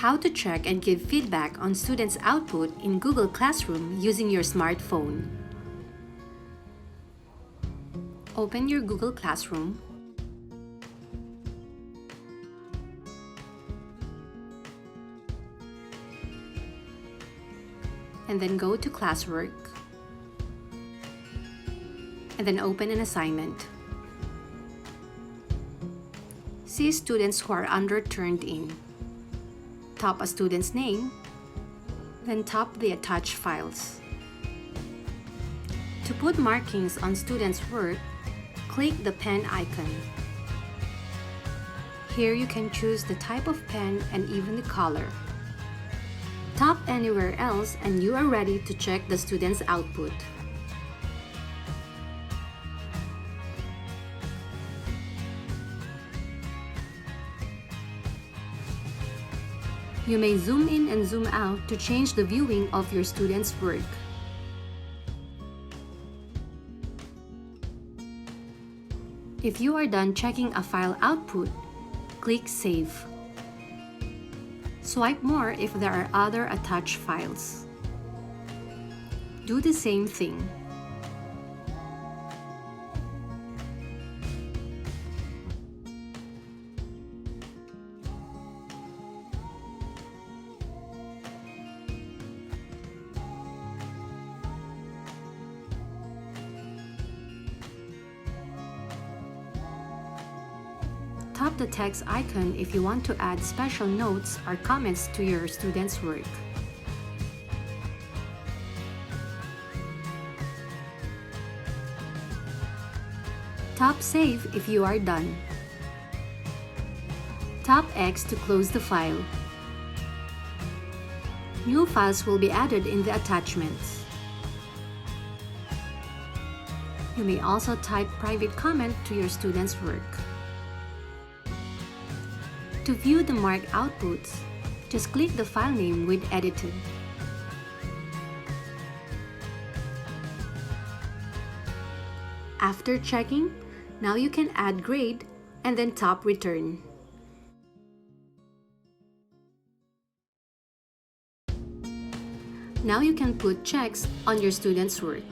How to check and give feedback on students' output in Google Classroom using your smartphone. Open your Google Classroom. And then go to Classwork. And then open an assignment. See students who are under turned in. Tap a student's name, then tap the attached files. To put markings on students' work, click the pen icon. Here you can choose the type of pen and even the color. Tap anywhere else and you are ready to check the student's output. You may zoom in and zoom out to change the viewing of your student's work. If you are done checking a file output, click Save. Swipe more if there are other attached files. Do the same thing. Tap the text icon if you want to add special notes or comments to your students' work. Tap Save if you are done. Tap X to close the file. New files will be added in the attachments. You may also type private comment to your students' work. To view the marked outputs, just click the file name with Edited. After checking, now you can add grade and then tap Return. Now you can put checks on your students' work.